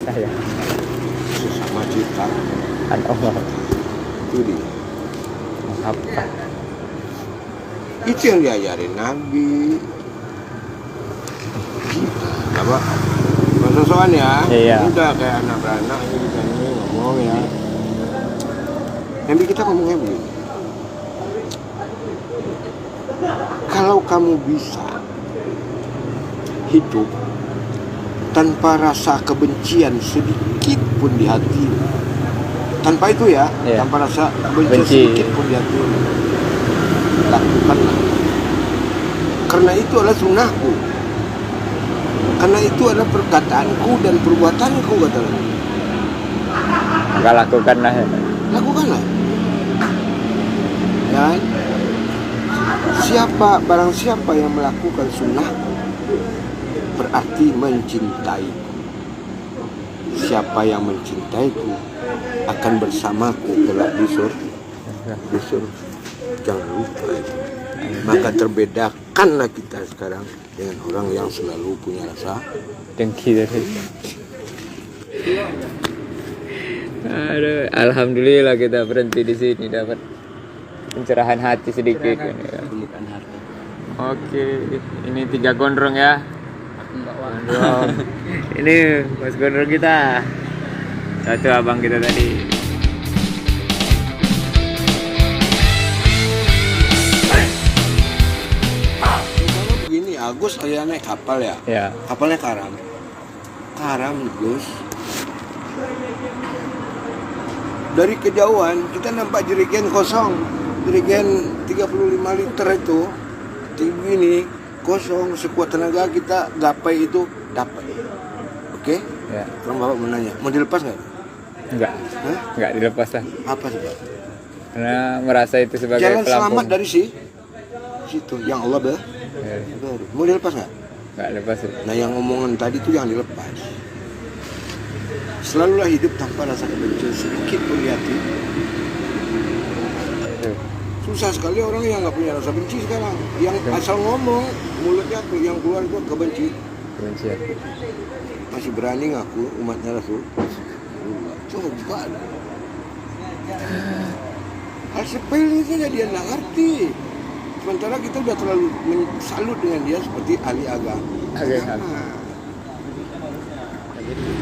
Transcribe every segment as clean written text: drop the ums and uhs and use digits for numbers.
Saya sesama ciptaan Allah. itu dia. Apa? Itu yang diajarin Nabi. Apa? Sosokan ya. Iya. Udah kayak anak beranak ini ngomong ya. Nabi kita ngomongnya begini. Kalau kamu bisa hidup tanpa rasa kebencian sedikit pun di hati, tanpa itu ya, Iya. tanpa rasa kebencian Benci. sedikit pun di hati, lakukanlah. Karena itu adalah sunnahku. Karena itu adalah perkataanku dan perbuatanku, kata Nabi. Enggak lakukanlah ya. Lakukanlah. Dan barang siapa yang melakukan sunnah berarti mencintaiku. Siapa yang mencintaiku akan bersamaku kelak di surga. Jangan lupa itu. Maka terbedakanlah kita sekarang dengan orang yang selalu punya rasa Dengki dari. Aduh, alhamdulillah kita berhenti di sini dapat pencerahan hati sedikit. Bukan harta. Oke, ini 3 gondrong ya. Gondrong. Ini Mas Gondrong kita. Satu abang kita tadi. begini. Agus saya naik kapal ya. Ya. Kapalnya karam. Gus. Dari kejauhan kita nampak jerigen kosong. Jerigen 35 liter itu tinggi ini kosong, sekuat tenaga kita gapai itu dapat. Oke? Ya. Orang bapak menanya, mau dilepas nggak? Enggak. Hah? Enggak dilepas lah. Apa sih Pak? Karena merasa itu sebagai Jalan pelampung. selamat dari situ yang Allah Ya, mau dilepas nggak? enggak lepas. Ya. Nah yang omongan tadi itu yang dilepas. Selalulah hidup tanpa rasa kebencian sedikit pun di hati. Susah sekali orang yang nggak punya rasa benci sekarang. Yang asal ngomong mulutnya tuh yang keluar itu kebenci. Kebencian. Masih berani ngaku umatnya Rasul. Coba. Hal sepele saja dia nggak ngerti. Sementara kita udah terlalu salut dengan dia seperti ahli agama. Agama.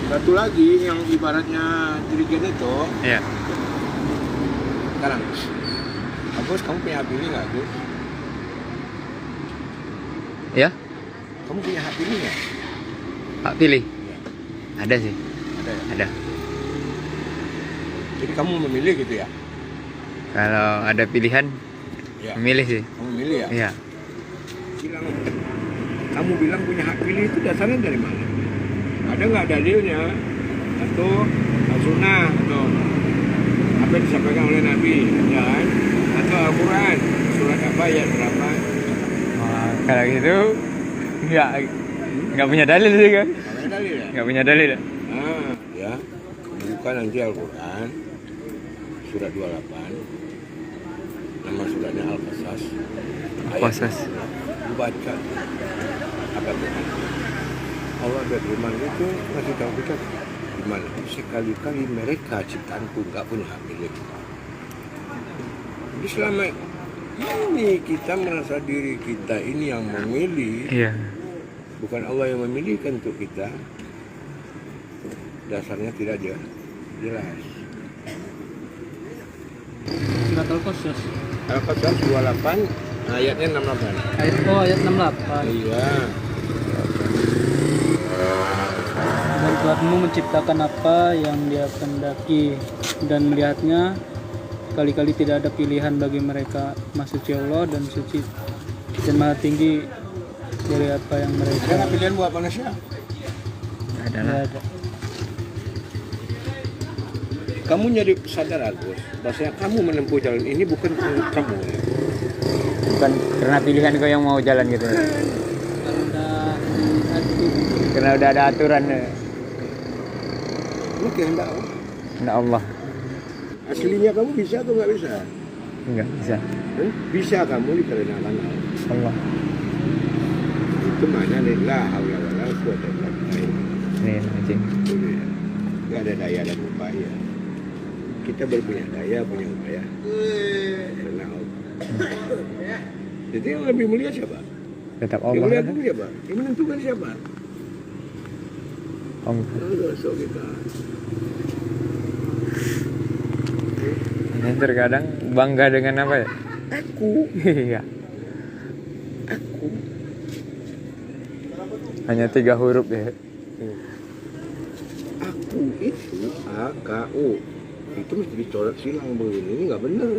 Satu lagi yang ibaratnya jerigen itu, Iya. sekarang, Agus kamu punya hak pilih nggak Agus? Ya? Kamu punya hak pilih nggak? Pak pilih. Ada sih. Ada ya? Ada. Jadi kamu memilih gitu ya? Kalau ada pilihan, Ya. memilih sih. Kamu memilih ya? Iya. Kamu bilang punya hak pilih itu dasarnya dari mana? Ada nggak dalilnya? Atau sunnah atau apa yang disampaikan oleh Nabi, ya kan? Atau Al-Quran, surat apa ayat berapa? Wah, kalau gitu nggak punya dalil sih kan? Ada dalil ya? Nggak punya dalil. Ah, ya. Buka nanti Al-Quran surat 28. Nama suratnya Al-Qasas. Qasas. Baca apa itu? Allah berfirman itu ngasih tahu kita gimana? Sekali-kali mereka ciptaanku nggak punya hak milik. Jadi selama ini kita merasa diri kita ini yang memilih, Iya. bukan Allah yang memilihkan untuk kita. Dasarnya tidak jelas. Surat Al-Qasas. Al-Qasas 28 ayatnya 68. Ayat 68. Iya. Dan Tuhanmu menciptakan apa yang Dia kehendaki dan melihatnya kali-kali tidak ada pilihan bagi mereka. Maha suci Allah dan suci dan maha tinggi dari apa yang Ada mereka. nggak pilihan buat manusia? Ada Tidak lah. ada. Kamu jadi sadar Agus, bahwasanya kamu menempuh jalan ini bukan kamu. Bukan karena pilihan kau yang mau jalan gitu. Karena Karena udah ada aturan. Lu kehendak Allah. Nah Allah. Aslinya kamu bisa atau nggak bisa? Enggak bisa. Bisa kamu dikarenakan Allah. Allah. Itu mana la haula wala quwwata illa billah. Ini anjing. Itu ya. nggak ada daya dan upaya. Kita berpunya daya, punya upaya. Karena Allah. Jadi yang lebih mulia siapa? Tetap Yang Allah mulia kan? itu siapa? Yang menentukan siapa? Allah. So kita. Ini terkadang bangga dengan apa ya? Aku. Iya. Aku. Hanya 3 huruf ya. Aku itu AKU. Itu mesti dicoret silang begini. Ini nggak benar.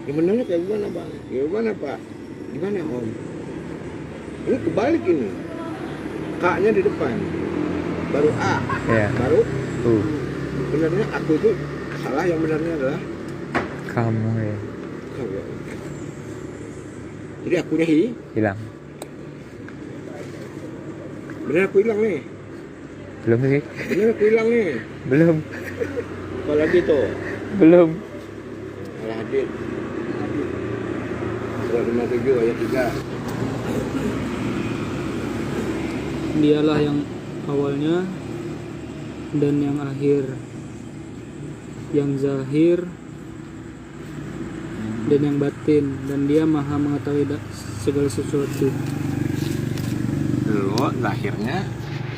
Yang benarnya kayak gimana bang? Ya gimana pak? Gimana om? Ini kebalik ini. K-nya di depan. Baru A. Iya. Baru U. benarnya aku itu salah, yang benarnya adalah Kamu ya. kamu. Jadi akunya Hilang. benar aku hilang nih. Belum sih? Benar aku hilang nih. Belum. Apalagi tuh. Belum. Al-Hadid. Surat 57 ayat 3. Dialah yang awalnya dan yang akhir, yang zahir dan yang batin, dan dia maha mengetahui segala sesuatu. Lo lahirnya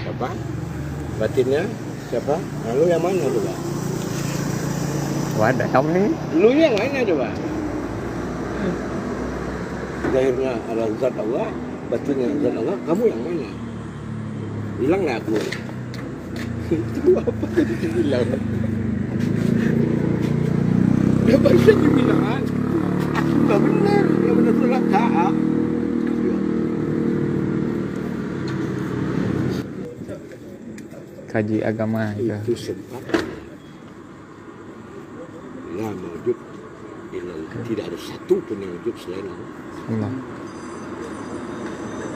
siapa? Batinnya siapa? Lalu yang mana coba? Wadah kamu nih. Lu yang mana coba? Lahirnya adalah zat Allah, batinnya zat Allah. Kamu yang mana? Bilang nggak aku? Itu apa tadi dibilang? Dia baru dibilang kan? Aku nggak benar, yang benar itu adalah K.A. Kaji agama itu. Itu sebab la mawjud illallah, tidak ada satu pun yang wujud selain Allah. Allah.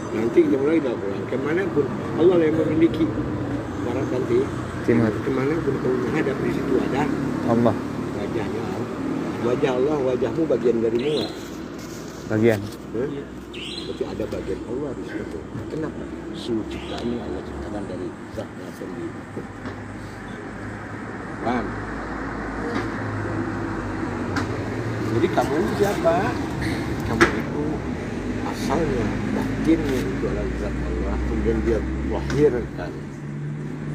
Nanti kita mulai dari Quran, kemanapun Allah yang memiliki barat nanti, Timur. kemanapun kau menghadap di situ ada Allah. wajahnya Allah. Wajah Allah, wajahmu bagian darimu nggak? Bagian. Berarti ada bagian Allah di situ. Kenapa? Seluruh ciptaan ini Allah ciptakan dari zatnya sendiri. Paham? Jadi kamu ini siapa? Kamu itu asalnya, batinnya itu adalah zat Allah, kemudian dia lahirkan.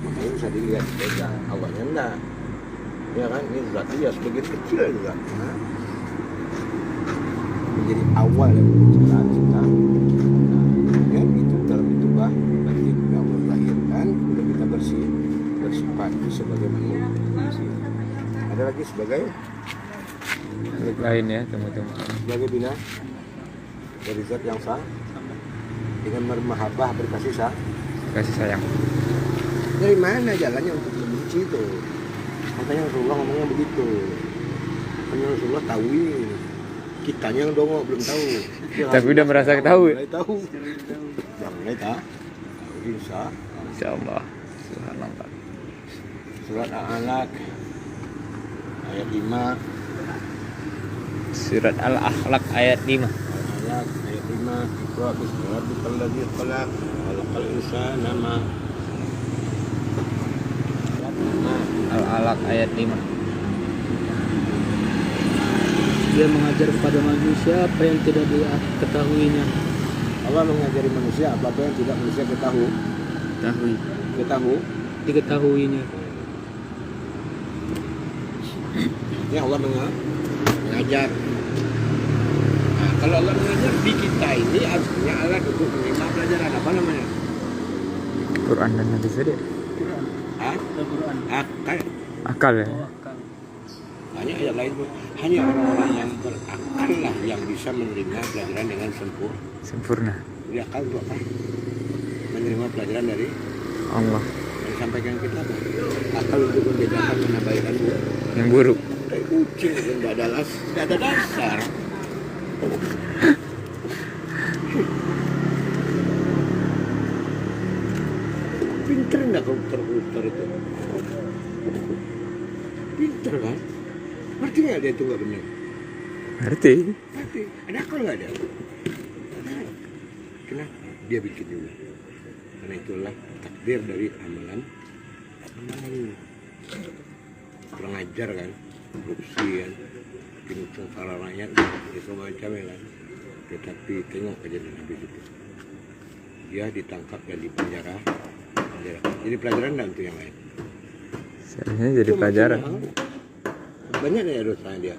Makanya bisa dilihat beda, awalnya enggak. Ya kan, ini zat dia sebagian kecil zatnya. Menjadi awal yang penciptaan kita. Ya, itu dalam itulah batin yang Allah lahirkan, kemudian kita bersifat sebagai manusia. Ada lagi sebagai Lain ya, temu-temu. sebagai bina dari zat yang sah dengan bermahabbah, berkasih Kasih sayang. dari mana jalannya untuk membenci itu? Makanya Rasulullah ngomongnya begitu. Karena Rasulullah tahu ini, kitanya yang dongok belum tahu. Tapi udah merasa tahu. Mulai tahu. Mulai tahu. Insya Insyaallah. Subhanallah. Surat Al-Alaq ayat 5. Surat Al-Akhlaq ayat 5. Al-Alaq ayat 5. Iqra bismi rabbikal ladzi khalaq khalaqal insana ma. Al-Alaq ayat 5. Dia mengajar kepada manusia apa yang tidak diketahuinya. Allah mengajari manusia apa yang tidak manusia Diketahuinya. Ini Allah mengajar. Nah, kalau Allah mengajar di kita ini harus punya alat untuk menerima pelajaran. Apa namanya? Quran dan hadis tadi. Al-Quran. Akal. Akal ya. Hanya ayat lain pun. Hanya orang-orang yang berakal lah yang bisa menerima pelajaran dengan Sempurna. Jadi akal itu apa? Menerima pelajaran dari Allah. yang disampaikan kita. Akal untuk membedakan mana baik dan buruk. Yang buruk. Kayak kucing itu nggak ada dasar. Pinter nggak komputer itu? Pinter kan? Ngerti nggak dia itu nggak benar? Ngerti. Ngerti. Ada akal nggak dia? Kenapa? Dia bikin juga. Karena itulah takdir dari amalan kurang ajar kan, korupsi kan, bikin sengsara rakyat, ya semacamnya kan. Tetapi tengok kejadian habis itu, dia ditangkap dan dipenjara. Jadi pelajaran dan untuk yang lain. Seharusnya jadi Itu pelajaran. maksudnya, banyak ya dosanya dia.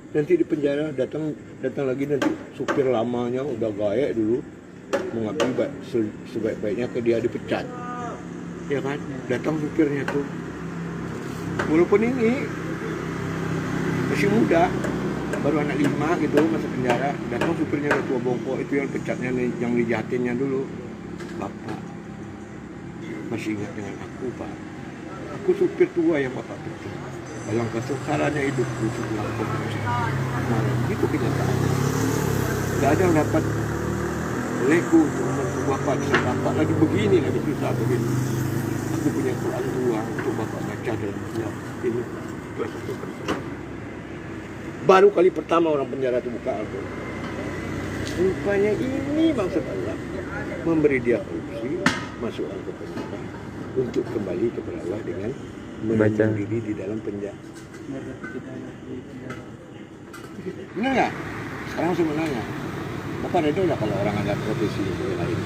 Nanti di penjara datang lagi nanti supir lamanya udah gaek dulu mengabdi sebaik-baiknya ke dia dipecat. Ya kan? Datang supirnya tuh. Walaupun ini masih muda, baru anak 5 gitu masuk penjara, datang supirnya udah tua bongkok, itu yang pecatnya yang dijahatinnya dulu. Bapak masih ingat dengan aku, Pak. Aku supir tua yang Bapak pecat. Dalam kesengsaraannya hidupku setelah korupsi. Nah, itu kenyataan. Gak ada yang dapat olehku untuk membantu Bapak dengan Bapak lagi begini, lagi susah begini. Aku punya Quran tua untuk Bapak baca dalam Islam. Ini satu persoalan. Baru kali pertama orang penjara itu buka Al-Quran. Rupanya ini maksud Allah, memberi dia korupsi, masukkan ke penjara untuk kembali kepada Allah dengan menjadi diri di dalam penjara. Benar nggak? Sekarang saya mau nanya, Bapak ada nggak kalau orang ada profesi yang lain?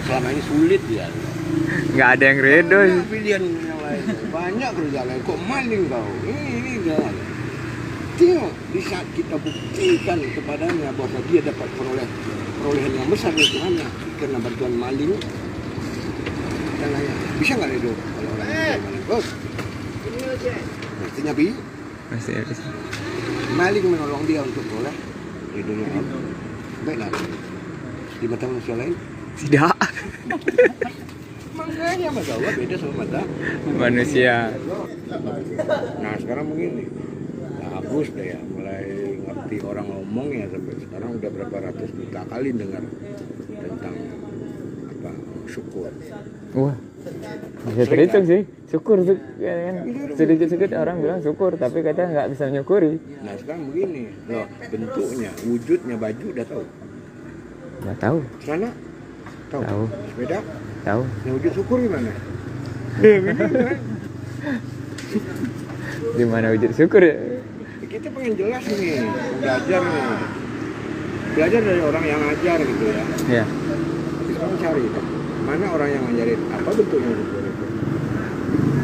Selama ini sulit ya. Nggak ada yang redo. Banyak pilihan yang lain, banyak kerja lain. Kok maling kau? Ini enggak. Tengok, di saat kita buktikan kepadanya bahwa dia dapat perolehan yang besar dari Tuhannya karena bantuan maling dan lainnya. Bisa nggak redo kalau orang yang maling? Bos, artinya bi Masih bisa. maling menolong dia untuk peroleh redonya Allah. Baiklah, di mata manusia lain Tidak. makanya mata Allah beda sama mata Manusia. Nah sekarang begini, bagus deh ya, mulai ngerti orang ngomong ya, sampai sekarang udah berapa ratus juta kali dengar tentang apa syukur. Wah. Bisa terhitung sih. Syukur tuh kan. Sedikit-sedikit orang bilang syukur, tapi kadang nggak bisa menyukuri. Nah sekarang begini, loh bentuknya, wujudnya baju udah tahu, Nggak tahu. celana tahu, Tahu. sepeda, Tahu. nah wujud syukur gimana? Ya begitu kan? Di mana wujud syukur ya? Kita pengen jelas nih, belajar nih, belajar dari orang yang ngajar gitu ya. Ya. Tapi sekarang cari, mana orang yang ngajarin, apa bentuknya syukur itu?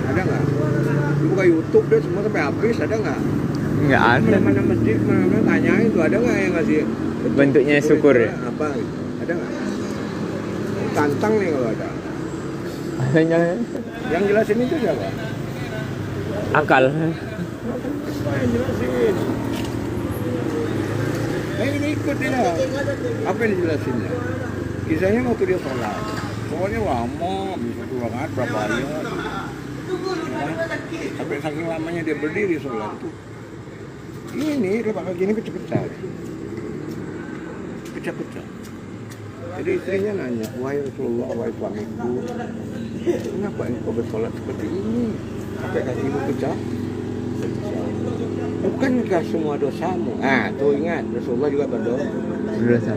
Ada nggak? Buka YouTube deh semua sampai habis, ada nggak? Nggak ada. Mana masjid, mana tanyain tuh, ada nggak yang ngasih Bentuknya syukur ya? Apa gitu? Ada nggak? Tantang nih kalau ada. Adanya Yang jelasin itu siapa? akal. Apa yang jelasin? Ini ikut dia. Apa yang dijelasinnya? Kisahnya waktu dia sholat. Sholatnya lama, bisa banget berapa ayat. Ya, sampai saking lamanya dia berdiri sholat itu. Ini telapak kaki ini pecah-pecah. Pecah-pecah. Jadi istrinya nanya, wahai Rasulullah, wahai suamiku, kenapa engkau bersolat seperti ini? Sampai kakimu pecah? Bukankah semua dosamu? Ah, tuh ingat, Rasulullah juga berdosa. Berdosa.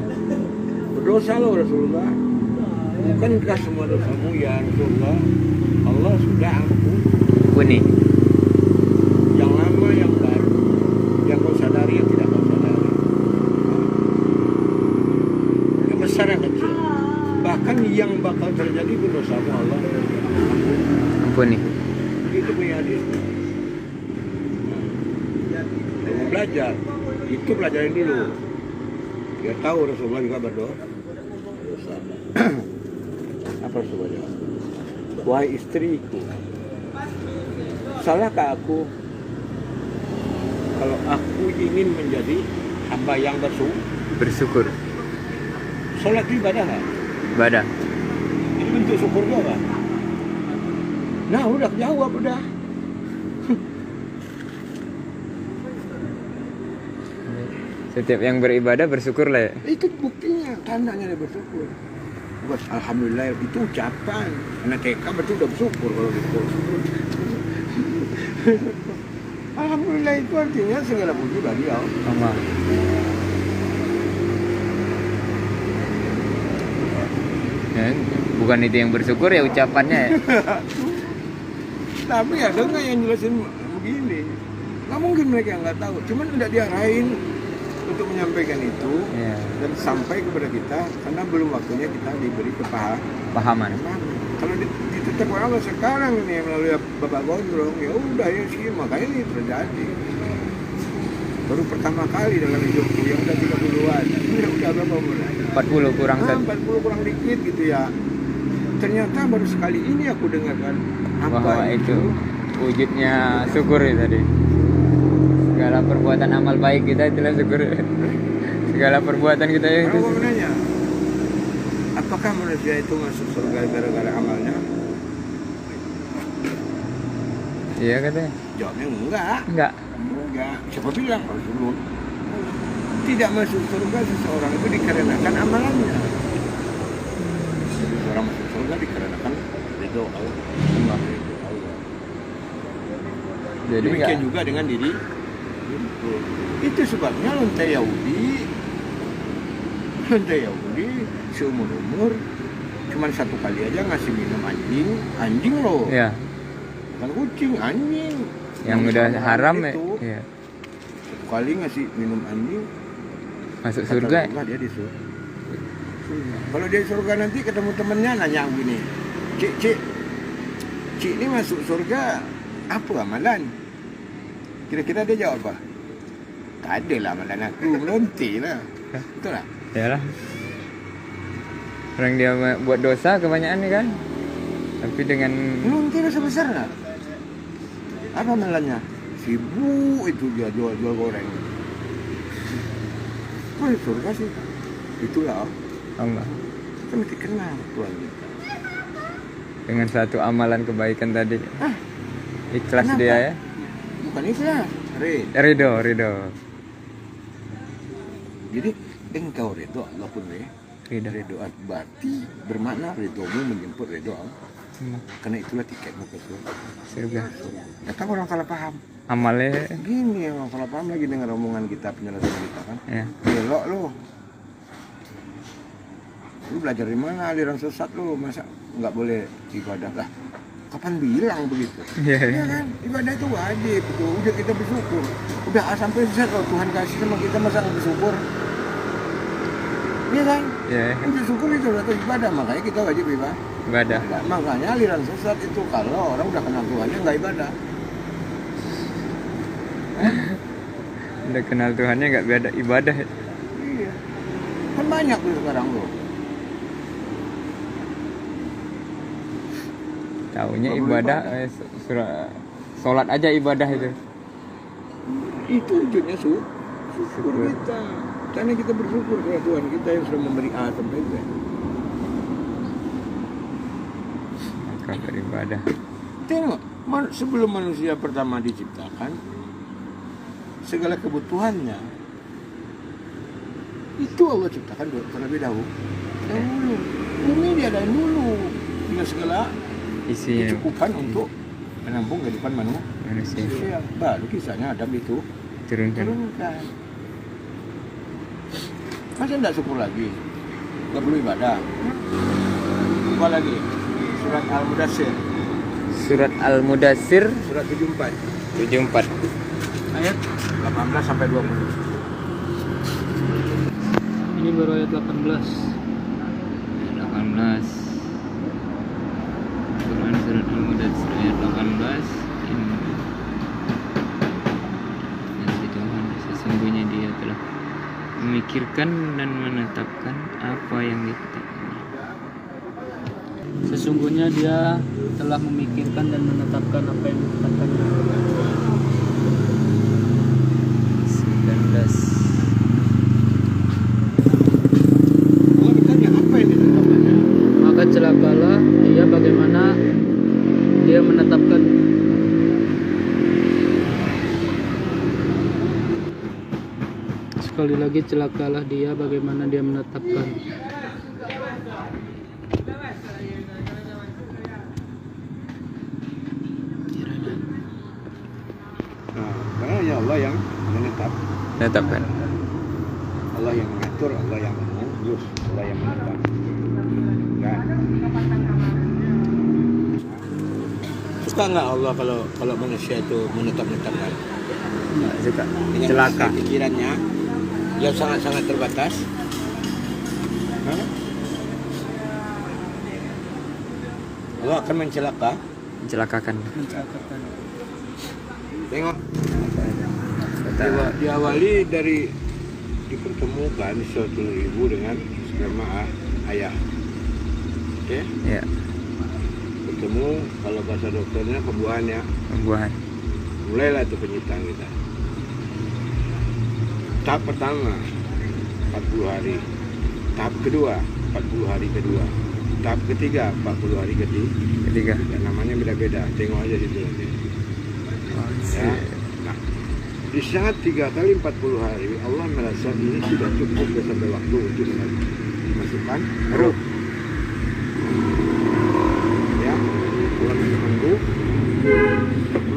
Berdosa loh Rasulullah. Bukankah semua dosamu ya Rasulullah? Allah sudah ampun. Kuni. Yang lama, yang baru, yang kau sadari, yang tidak kau sadari. Yang besar, yang kecil. Bahkan yang bakal terjadi berdosamu Allah ampun. Ampuni. Itu punya hadis. Mau belajar, itu pelajarin dulu. Dia tahu Rasulullah juga berdosa. Apa Rasulullah jawab? Wahai istriku, salahkah aku kalau aku ingin menjadi hamba yang Bersyukur. sholat itu ibadah nggak? Ibadah. Ini bentuk syukurnya apa? Nah udah jawab udah. Setiap yang beribadah bersyukur lah ya. Itu buktinya, tandanya dia bersyukur. Bukan alhamdulillah itu ucapan. Anak TK berarti udah bersyukur kalau gitu. Alhamdulillah itu artinya segala puji bagi Allah. Sama. Ya, bukan itu yang bersyukur ya ucapannya ya. Tapi ada nggak yang jelasin begini? Nggak mungkin mereka nggak tahu. Cuman tidak diarahin untuk menyampaikan itu Iya. dan sampai kepada kita karena belum waktunya kita diberi Pahaman. kalau ditetap Allah sekarang ini melalui Bapak Gondrong, ya udah ya sih, makanya ini terjadi. Baru pertama kali dalam hidupku yang udah 30-an. Ini udah berapa bulan? 40 kurang 40 kurang dikit gitu ya. Ternyata baru sekali ini aku dengarkan apa bahwa itu wujudnya syukur itu tadi. Segala perbuatan amal baik kita itulah syukur. Segala perbuatan kita itu. Kalau mau nanya, apakah manusia itu masuk surga gara-gara amalnya? Iya katanya. Jawabnya enggak. Enggak. Enggak. Siapa bilang Rasulullah? Tidak masuk surga seseorang itu dikarenakan amalannya. Seseorang masuk surga dikarenakan ridho Allah. Ridho Allah. Jadi Demikian enggak. juga dengan diri. Itu sebabnya lontai Yahudi seumur umur cuman satu kali aja ngasih minum anjing loh, Iya. bukan kucing, anjing Yang udah sama haram ya. itu. Iya. Satu kali ngasih minum anjing Masuk kata surga. Allah, dia di surga. Kalau dia di surga nanti ketemu temennya nanya begini, Cik ini masuk surga apa amalan? Kira-kira dia jawab apa? Tak ada lah amalan aku, melonti lah. Betul lah. Yalah. Orang dia buat dosa kebanyakan nih kan. Tapi dengan Melonti dosa besar lah. Apa amalannya? Sibuk itu dia jual goreng. Oh, surga sih. Itulah. Allah. Kita mesti kenal Tuhan kita. Dengan satu amalan kebaikan tadi. Hah? Ikhlas Kenapa? dia ya. Bukan ikhlas. Ridho. Jadi engkau ridho Allah pun Ridho. ridho berarti bermakna ridhomu menjemput ridho Allah. Karena itulah tiketmu ke Surga. Datang orang salah paham. Amalnya Gini orang salah paham lagi dengan omongan kita, penjelasan kita kan. ya. Belok lo. Lu belajar di mana aliran sesat lu? Masa nggak boleh ibadah lah? Kapan bilang begitu? Iya. Ya kan, ibadah itu wajib. Udah kita bersyukur. Udah sampai sesat kalau Tuhan kasih sama kita masa nggak bersyukur? Iya kan? Iya. Bersyukur itu suatu ibadah, makanya kita wajib Ibadah. Makanya aliran sesat itu kalau orang udah kenal Tuhannya nggak ibadah. Udah kenal Tuhannya nggak beda ibadah. Iya. Kan banyak tuh sekarang lo. Taunya Nggak perlu ibadah, ibadah. sholat aja ibadah itu. Itu wujudnya syukur kita. Karena kita bersyukur kepada Tuhan kita yang sudah memberi A sampai Z. Maka beribadah. Tengok, sebelum manusia pertama diciptakan, segala kebutuhannya itu Allah ciptakan terlebih dahulu. Bumi diadain dulu dengan segala Isinya kecukupan untuk menampung kehidupan manusia manusia. Baru kisahnya Adam itu turunkan. turunkan. Masa tidak syukur lagi? Gak perlu ibadah. Buka lagi surat Al-Mudassir, Surat Al-Mudassir surat 74 74. ayat 18 sampai 20. Ini baru ayat 18. 18. Quran surat Al-Mudassir ayat 18. Nanti Tuhan sesungguhnya Dia telah memikirkan dan menetapkan apa yang ditetapkannya. Sesungguhnya Dia telah memikirkan dan menetapkan apa yang ditetapkannya. 19. Allah bertanya apa yang ditetapkannya? Maka celakalah dia bagaimana dia menetapkan. Sekali lagi, celakalah dia bagaimana dia menetapkan. Nah, karena hanya Allah yang Tetapkan. Allah yang mengatur, Allah yang mengurus, Allah yang menetap. Kan? Suka nggak Allah kalau manusia itu menetap-netapkan Nggak suka. dengan Celaka. pikirannya yang sangat-sangat terbatas? Hah? Allah akan mencelaka. Mencelakakan. mencelakakan. Tengok, Kata diawali dari dipertemukan suatu ibu dengan sperma ayah. Oke? ya, Bertemu, kalau bahasa dokternya pembuahan ya. pembuahan. Mulailah itu penyitaan kita. Tahap pertama 40 hari. Tahap kedua 40 hari kedua. Tahap ketiga 40 hari Ketiga. dan namanya beda-beda. Tengok aja situ nanti. Ya. Nah, di saat 3 kali 40 hari Allah merasa ini sudah cukup sampai waktu untuk memasukkan ruh. Ya, Allah menunggu.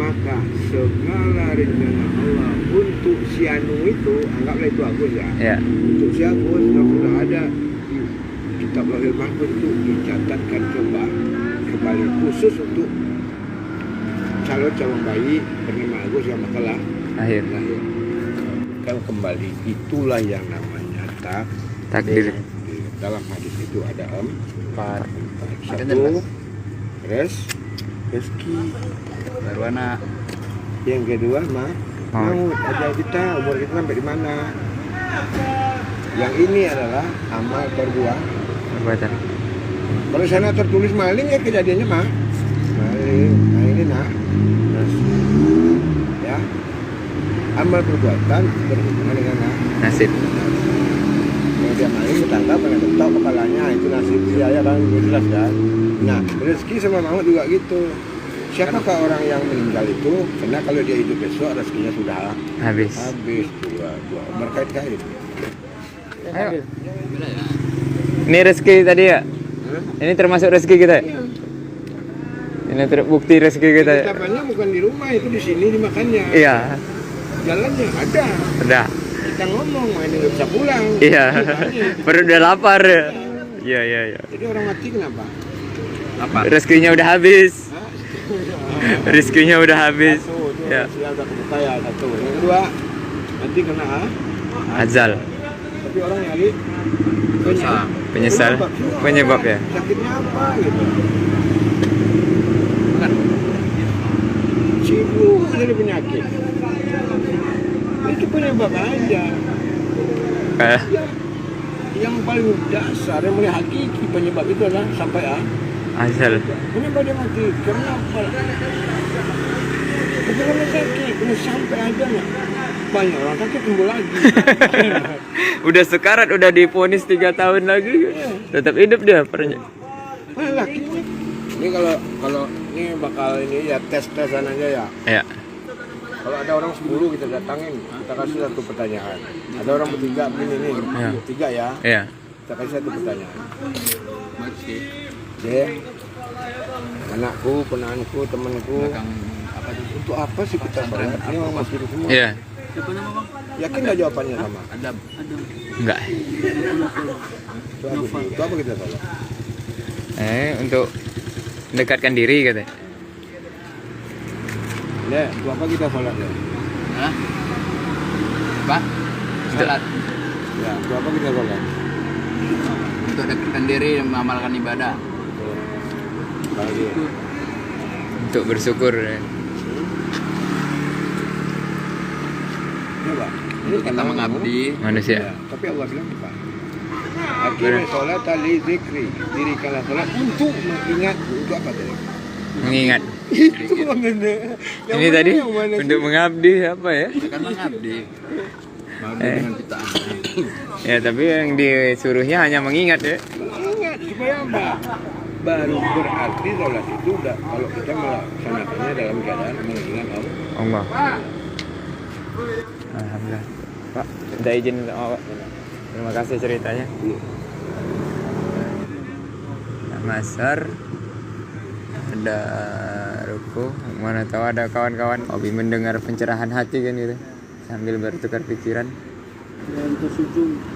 Maka segala rencana Allah untuk si Anu itu, anggaplah itu Agus ya. Ya. Untuk si Agus sudah ada di kitab Lauhul Mahfuz itu dicatatkan kembali khusus untuk calon bayi bernama Agus yang bakal Akhir. lahir. Kan kembali itulah yang namanya Takdir. Dalam hadis itu ada empat. Ada Satu, rezeki. Baru anak. Yang kedua maut. Ajal kita, umur kita sampai di mana. Yang ini adalah amal Perbuatan. Kalau sana tertulis maling ya kejadiannya maling. Nah ini ya, amal perbuatan berhubungan dengan Nasib. Kalau dia maling ditangkap karena betok kepalanya, itu nasib dia ya kan, jelas kan. Nah rezeki sama maut juga gitu. Siapakah orang yang meninggal itu? Karena kalau dia hidup besok rezekinya sudah Habis. dua berkait-kait. Ayo. Ini rezeki tadi ya? Ini termasuk rezeki kita ya? Ini terbukti rezeki kita ya? Ketetapannya bukan di rumah, itu di sini dimakannya. Iya. Jalannya ada. Udah. Kita ngomong, ini nggak bisa pulang. Iya. Makanya. Perut udah lapar. Iya. Jadi orang mati kenapa? Rezekinya udah habis. Rezekinya udah habis. Satu, itu Ya. siang udah kebuka ya, satu. Yang kedua, nanti kena Azal. tapi orang nyari Penyesal. Penyebab ya. Sakitnya apa gitu? Sibuk dari penyakit. Itu penyebab aja. Kayak Yang paling dasar yang mulai hakiki penyebab itu adalah sampai azal. Kenapa dia mati? Kenapa? Bukan sakit, ini sampai aja nggak? Banyak orang sakit tumbuh lagi. Udah sekarat, udah divonis 3 tahun lagi. Tetap hidup dia. Malah ini kalau ini bakal ini ya tes-tesan aja ya. Ya. Kalau ada orang 10 kita datangin, kita kasih satu pertanyaan. Ada orang bertiga begini nih, Ya. 3 ya. Iya. Kita kasih satu pertanyaan. Dia, anakku, ponakanku, temanku. Untuk apa sih kita sholat? Ini orang muslim semua. Iya. Yakin nggak jawabannya sama? Enggak. Itu apa kita sholat? Untuk mendekatkan diri katanya. Ya, itu apa kita sholat ya? Apa? Salat Ya, itu apa kita sholat? untuk dekatkan diri dan mengamalkan ibadah. Apalagi Untuk bersyukur. coba. Untuk kita mengabdi. Manusia. Ya, tapi Allah bilang apa? Akhirnya sholat li zikri. Dirikanlah sholat untuk mengingat. Untuk apa tadi? Mengingat. Itu mana? Ini tadi untuk mengabdi apa ya? Kan mengabdi. Mengabdi dengan ciptaan. Ya tapi yang disuruhnya hanya mengingat ya. Mengingat supaya apa? Baru berarti sholat itu udah kalau kita melaksanakannya dalam keadaan mengingat Allah. Allah. Alhamdulillah. Pak, minta izin sama Pak. Terima kasih ceritanya. Nah, Masar ada ruku, mana tahu ada kawan-kawan hobi mendengar pencerahan hati kan gitu sambil bertukar pikiran.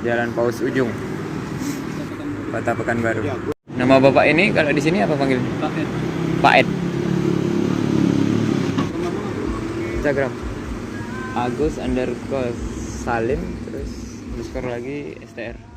Jalan Paus Ujung, Kota Pekanbaru. Nama bapak ini kalau di sini apa panggil? Pak Ed. Instagram Agus_Salim terus underscore lagi STR.